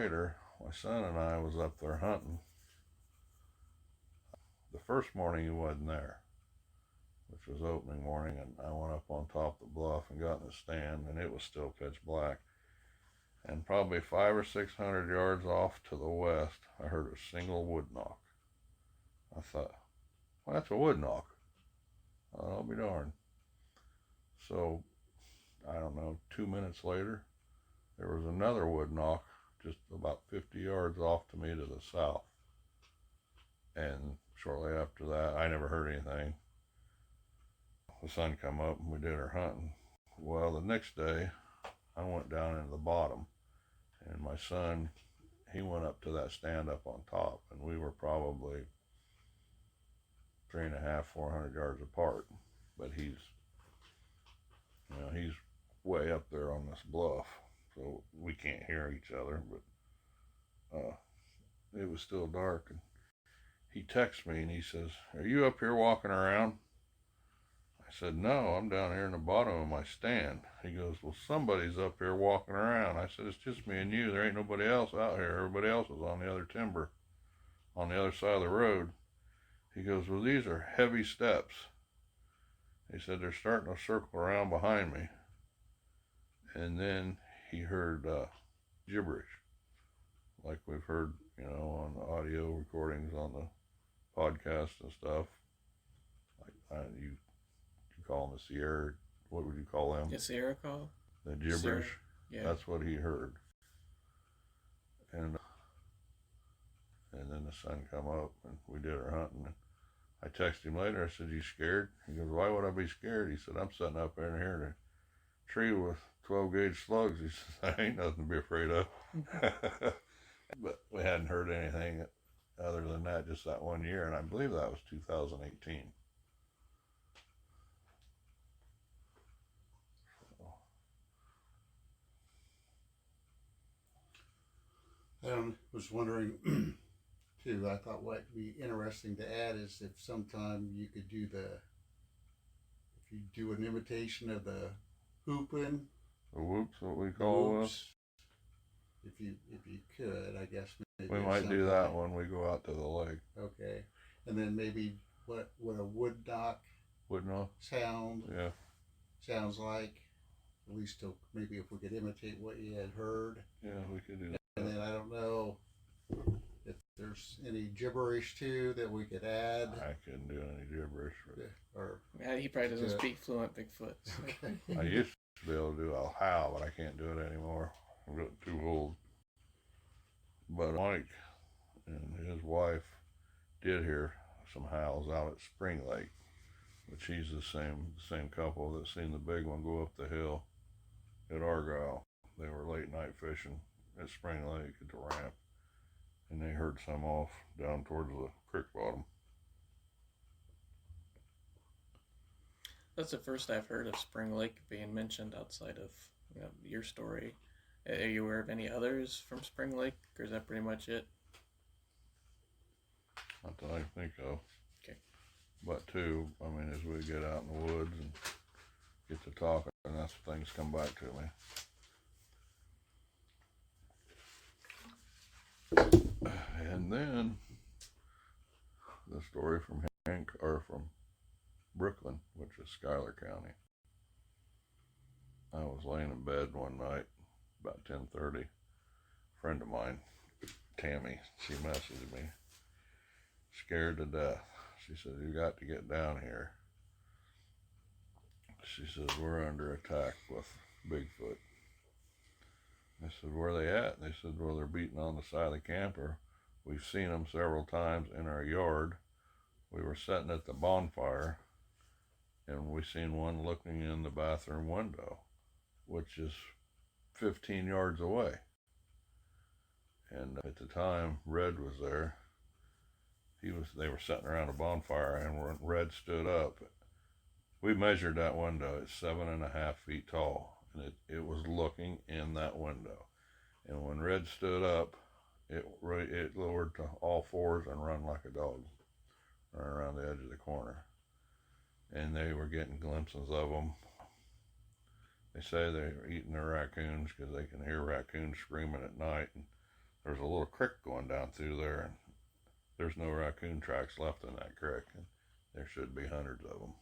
later, my son and I was up there hunting. The first morning he wasn't there, which was opening morning, and I went up on top of the bluff and got in the stand, and it was still pitch black. And probably 500 or 600 yards off to the west, I heard a single wood knock. I thought, well, that's a wood knock. I'll be darned. So, I don't know, 2 minutes later, there was another wood knock just about 50 yards off to me to the south. And shortly after that, I never heard anything. The sun come up and we did our hunting. Well, the next day, I went down into the bottom, and my son, he went up to that stand up on top, and we were probably 350, 400 yards apart. But he's way up there on this bluff, so we can't hear each other, but it was still dark, and he texts me and he says, "Are you up here walking around?" I said, "No, I'm down here in the bottom of my stand." He goes, "Well, somebody's up here walking around." I said, "It's just me and you. There ain't nobody else out here. Everybody else is on the other timber, on the other side of the road." He goes, "Well, these are heavy steps." He said, "They're starting to circle around behind me." And then he heard gibberish, like we've heard, on the audio recordings on the podcast and stuff. Like you call them the Sierra. What would you call them? The Sierra call. The gibberish. Sierra. Yeah. That's what he heard. And then the sun come up and we did our hunting. And I texted him later. I said, "You scared?" He goes, "Why would I be scared?" He said, "I'm sitting up in here in a tree with 12 gauge slugs." He says, "I ain't nothing to be afraid of." But we hadn't heard anything other than that just that one year, and I believe that was 2018. I was wondering too. I thought what would be interesting to add is if sometime you could do if you do an imitation of the whooping. The whoops, what we call whoops, if you could, I guess maybe we might do that when we go out to the lake. Okay, and then maybe what a wood knock sound sounds like. At least maybe if we could imitate what you had heard. Yeah, we could do that. And then I don't know if there's any gibberish too that we could add. I couldn't do any gibberish. Or he probably doesn't speak fluent Bigfoot. So. I used to be able to do a howl, but I can't do it anymore. I'm getting too old. But Mike and his wife did hear some howls out at Spring Lake, which he's the same couple that seen the big one go up the hill at Argyle. They were late night fishing at Spring Lake at the ramp, and they heard some off down towards the creek bottom. That's the first I've heard of Spring Lake being mentioned outside of your story. Are you aware of any others from Spring Lake, or is that pretty much it? Not that I think of. Okay. But too, I mean, as we get out in the woods and get to talking, that's when things come back to me. And then the story from from Brooklyn, which is Schuyler County. I was laying in bed one night about 10:30. A friend of mine, Tammy, she messaged me, scared to death. She said, "You got to get down here." She says, "We're under attack with Bigfoot." I said, "Where are they at?" And they said, "Well, they're beating on the side of the camper. We've seen them several times in our yard. We were sitting at the bonfire, and we seen one looking in the bathroom window, which is 15 yards away." And at the time, Red was there. They were sitting around a bonfire, and when Red stood up, we measured that window. It's 7.5 feet tall. And it was looking in that window. And when Red stood up, it lowered to all fours and run like a dog, run around the edge of the corner. And they were getting glimpses of them. They say they were eating their raccoons because they can hear raccoons screaming at night. And there's a little creek going down through there, and there's no raccoon tracks left in that creek, and there should be hundreds of them.